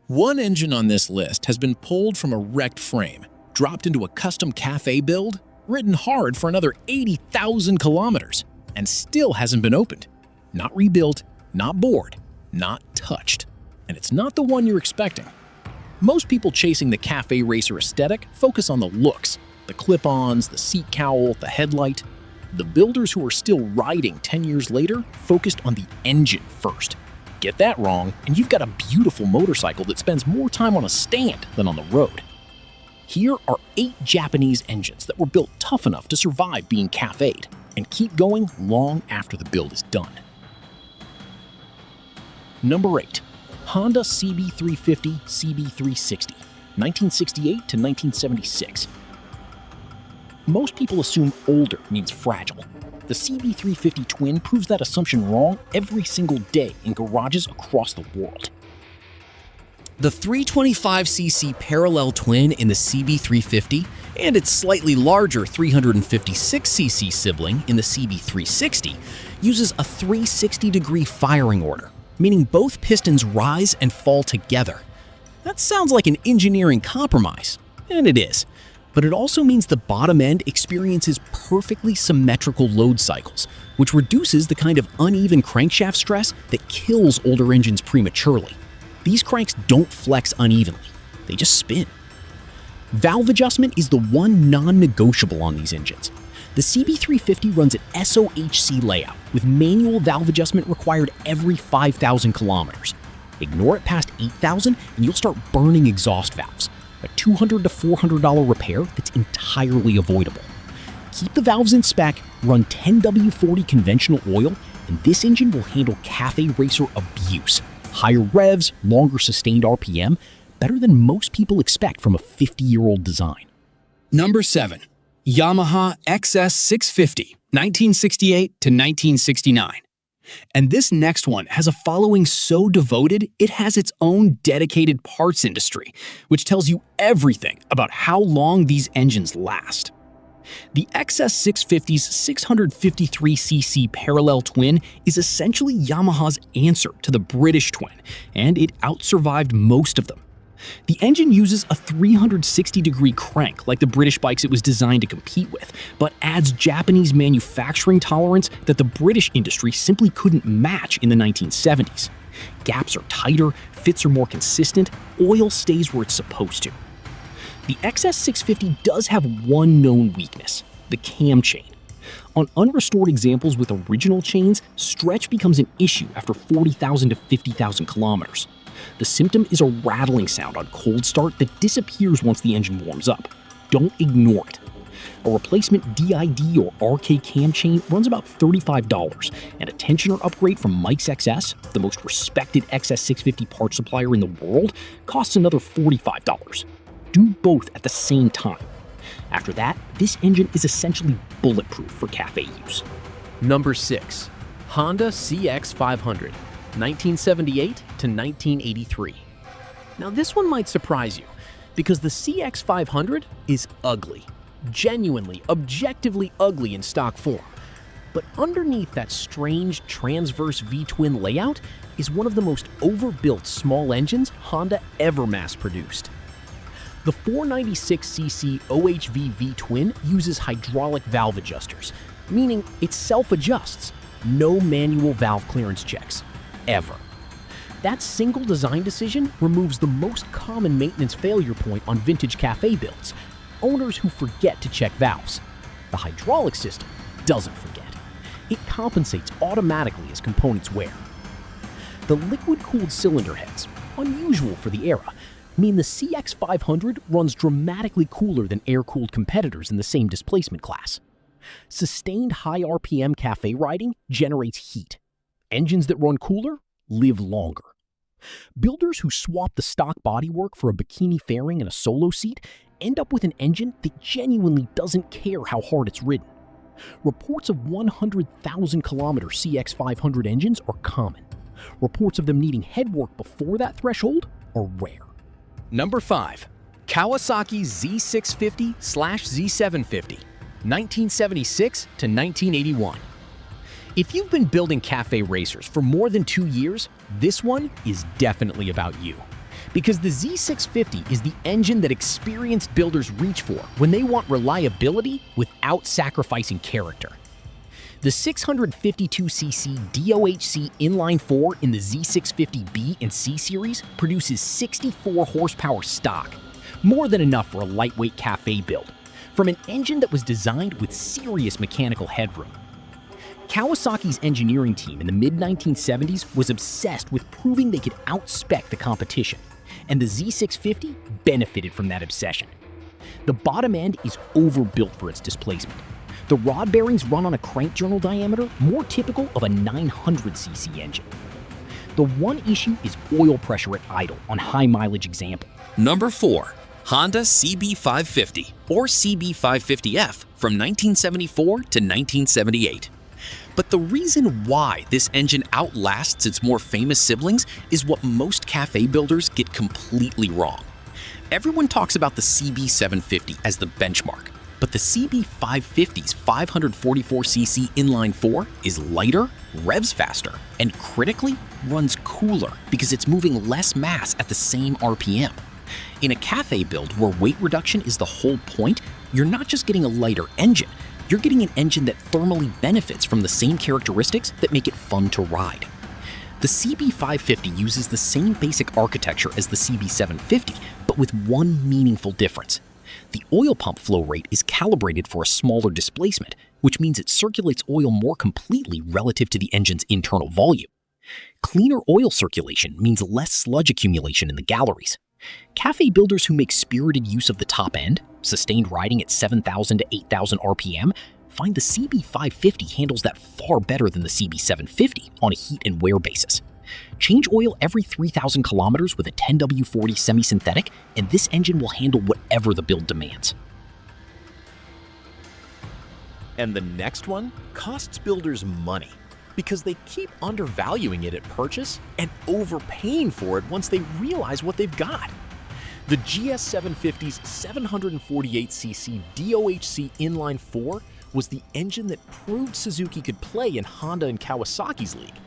One engine on this list has been pulled from a wrecked frame, dropped into a custom cafe build, ridden hard for another 80,000 kilometers, and still hasn't been opened. Not rebuilt, not bored, not touched. And it's not the one you're expecting. Most people chasing the cafe racer aesthetic focus on the looks, the clip-ons, the seat cowl, the headlight. The builders who are still riding 10 years later focused on the engine first. Get that wrong, and you've got a beautiful motorcycle that spends more time on a stand than on the road. Here are 8 Japanese engines that were built tough enough to survive being café'd and keep going long after the build is done. Number 8. Honda CB350 CB360, 1968 to 1976. Most people assume older means fragile. The CB350 twin proves that assumption wrong every single day in garages across the world. The 325cc parallel twin in the CB350 and its slightly larger 356cc sibling in the CB360 uses a 360-degree firing order, meaning both pistons rise and fall together. That sounds like an engineering compromise, and it is. But it also means the bottom end experiences perfectly symmetrical load cycles, which reduces the kind of uneven crankshaft stress that kills older engines prematurely. These cranks don't flex unevenly, they just spin. Valve adjustment is the one non-negotiable on these engines. The CB350 runs an SOHC layout with manual valve adjustment required every 5,000 kilometers. Ignore it past 8,000 and you'll start burning exhaust valves. A $200 to $400 repair that's entirely avoidable. Keep the valves in spec, run 10W40 conventional oil, and this engine will handle cafe racer abuse. Higher revs, longer sustained RPM, better than most people expect from a 50-year-old design. Number 7. Yamaha XS650, 1968 to 1969. And this next one has a following so devoted, it has its own dedicated parts industry, which tells you everything about how long these engines last. The XS650's 653cc parallel twin is essentially Yamaha's answer to the British twin, and it outsurvived most of them. The engine uses a 360-degree crank like the British bikes it was designed to compete with, but adds Japanese manufacturing tolerance that the British industry simply couldn't match in the 1970s. Gaps are tighter, fits are more consistent, oil stays where it's supposed to. The XS650 does have one known weakness: the cam chain. On unrestored examples with original chains, stretch becomes an issue after 40,000 to 50,000 kilometers. The symptom is a rattling sound on cold start that disappears once the engine warms up. Don't ignore it. A replacement DID or RK cam chain runs about $35, and a tensioner upgrade from Mike's XS, the most respected XS650 parts supplier in the world, costs another $45. Do both at the same time. After that, this engine is essentially bulletproof for cafe use. Number 6. Honda CX500, 1978 to 1983. Now this one might surprise you, because the CX500 is ugly. Genuinely, objectively ugly in stock form. But underneath that strange transverse V-twin layout is one of the most overbuilt small engines Honda ever mass-produced. The 496cc OHV V-twin uses hydraulic valve adjusters, meaning it self-adjusts. No manual valve clearance checks. Ever. That single design decision removes the most common maintenance failure point on vintage cafe builds: owners who forget to check valves. The hydraulic system doesn't forget. It compensates automatically as components wear. The liquid-cooled cylinder heads, unusual for the era, mean the CX500 runs dramatically cooler than air-cooled competitors in the same displacement class. Sustained high RPM cafe riding generates heat. Engines that run cooler live longer. Builders who swap the stock bodywork for a bikini fairing and a solo seat end up with an engine that genuinely doesn't care how hard it's ridden. Reports of 100,000 kilometer CX500 engines are common. Reports of them needing headwork before that threshold are rare. Number 5. Kawasaki Z650/Z750, 1976 to 1981. If you've been building cafe racers for more than 2 years, this one is definitely about you. Because the Z650 is the engine that experienced builders reach for when they want reliability without sacrificing character. The 652cc DOHC inline-4 in the Z650B and C series produces 64 horsepower stock, more than enough for a lightweight café build, from an engine that was designed with serious mechanical headroom. Kawasaki's engineering team in the mid-1970s was obsessed with proving they could outspec the competition, and the Z650 benefited from that obsession. The bottom end is overbuilt for its displacement. The rod bearings run on a crank journal diameter more typical of a 900cc engine. The one issue is oil pressure at idle on high mileage example. Number 4. Honda CB550 or CB550F from 1974 to 1978. But the reason why this engine outlasts its more famous siblings is what most cafe builders get completely wrong. Everyone talks about the CB750 as the benchmark, but the CB550's 544cc inline-4 is lighter, revs faster, and critically runs cooler because it's moving less mass at the same RPM. In a cafe build where weight reduction is the whole point, you're not just getting a lighter engine, you're getting an engine that thermally benefits from the same characteristics that make it fun to ride. The CB550 uses the same basic architecture as the CB750, but with one meaningful difference. The oil pump flow rate is calibrated for a smaller displacement, which means it circulates oil more completely relative to the engine's internal volume. Cleaner oil circulation means less sludge accumulation in the galleries. Cafe builders who make spirited use of the top end, sustained riding at 7,000 to 8,000 RPM, find the CB550 handles that far better than the CB750 on a heat and wear basis. Change oil every 3,000 kilometers with a 10W40 semi-synthetic, and this engine will handle whatever the build demands. And the next one costs builders money because they keep undervaluing it at purchase and overpaying for it once they realize what they've got. The GS750's 748cc DOHC inline-4 was the engine that proved Suzuki could play in Honda and Kawasaki's league.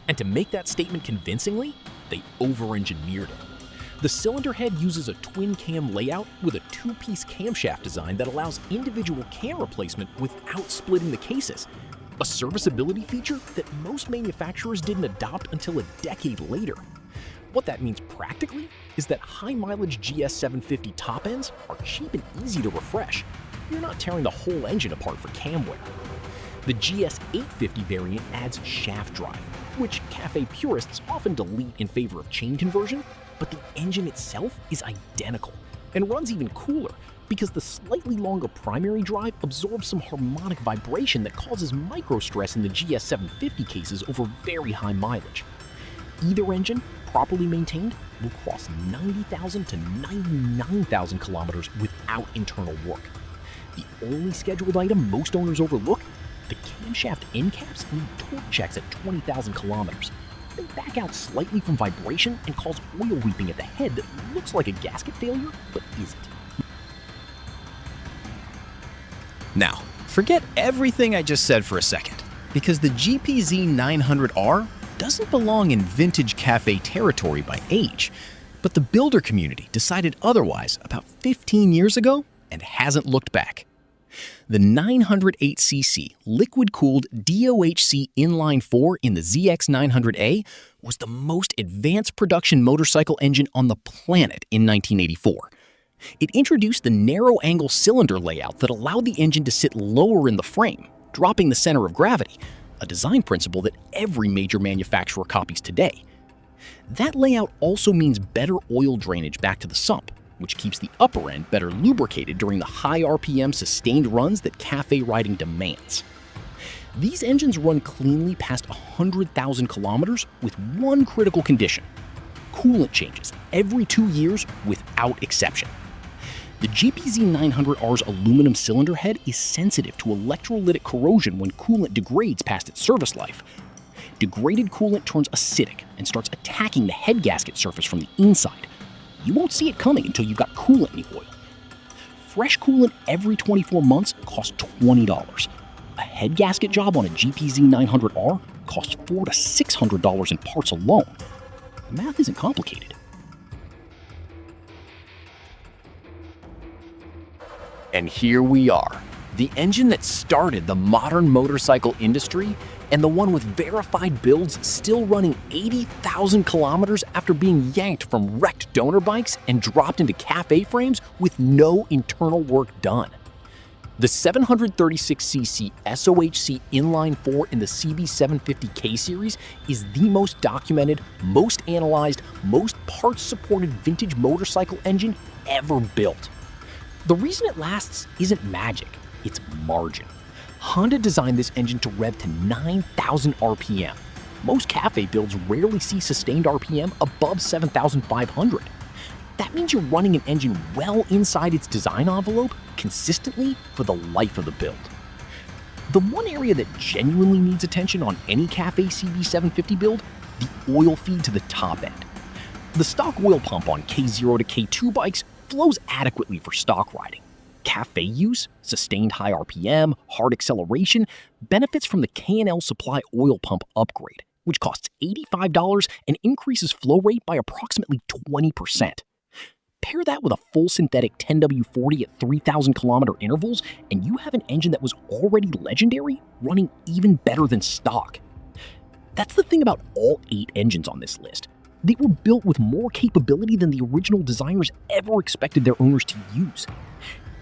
And to make that statement convincingly, they over-engineered it. The cylinder head uses a twin-cam layout with a two-piece camshaft design that allows individual cam replacement without splitting the cases, a serviceability feature that most manufacturers didn't adopt until a decade later. What that means practically is that high-mileage GS750 top ends are cheap and easy to refresh. You're not tearing the whole engine apart for cam wear. The GS850 variant adds shaft drive, which cafe purists often delete in favor of chain conversion, but the engine itself is identical and runs even cooler because the slightly longer primary drive absorbs some harmonic vibration that causes microstress in the GS750 cases over very high mileage. Either engine, properly maintained, will cross 90,000 to 99,000 kilometers without internal work. The only scheduled item most owners overlook: the camshaft end caps need torque checks at 20,000 kilometers. They back out slightly from vibration and cause oil weeping at the head that looks like a gasket failure, but isn't. Now, forget everything I just said for a second, because the GPZ900R doesn't belong in vintage cafe territory by age, but the builder community decided otherwise about 15 years ago and hasn't looked back. The 908cc liquid-cooled DOHC inline-4 in the ZX900A was the most advanced production motorcycle engine on the planet in 1984. It introduced the narrow-angle cylinder layout that allowed the engine to sit lower in the frame, dropping the center of gravity, a design principle that every major manufacturer copies today. That layout also means better oil drainage back to the sump, which keeps the upper end better lubricated during the high RPM sustained runs that cafe riding demands. These engines run cleanly past 100,000 kilometers with one critical condition: coolant changes every 2 years without exception. The GPZ900R's aluminum cylinder head is sensitive to electrolytic corrosion when coolant degrades past its service life. Degraded coolant turns acidic and starts attacking the head gasket surface from the inside. You won't see it coming until you've got coolant in the oil. Fresh coolant every 24 months costs $20. A head gasket job on a GPZ900R costs $400 to $600 in parts alone. The math isn't complicated. And here we are, the engine that started the modern motorcycle industry and the one with verified builds still running 80,000 kilometers after being yanked from wrecked donor bikes and dropped into cafe frames with no internal work done. The 736cc SOHC inline 4 in the CB750K series is the most documented, most analyzed, most parts-supported vintage motorcycle engine ever built. The reason it lasts isn't magic, it's margin. Honda designed this engine to rev to 9,000 RPM. Most cafe builds rarely see sustained RPM above 7,500. That means you're running an engine well inside its design envelope consistently for the life of the build. The one area that genuinely needs attention on any cafe CB750 build, the oil feed to the top end. The stock oil pump on K0 to K2 bikes flows adequately for stock riding. Cafe use, sustained high RPM, hard acceleration, benefits from the K&L Supply oil pump upgrade, which costs $85 and increases flow rate by approximately 20%. Pair that with a full synthetic 10W40 at 3,000 kilometer intervals, and you have an engine that was already legendary, running even better than stock. That's the thing about all 8 engines on this list. They were built with more capability than the original designers ever expected their owners to use.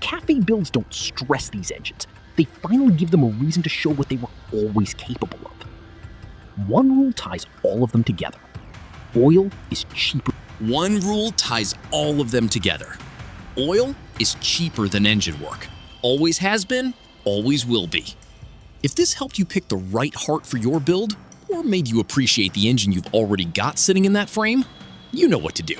Cafe builds don't stress these engines. They finally give them a reason to show what they were always capable of. One rule ties all of them together. Oil is cheaper. One rule ties all of them together. Oil is cheaper than engine work. Always has been, always will be. If this helped you pick the right heart for your build, or made you appreciate the engine you've already got sitting in that frame, you know what to do.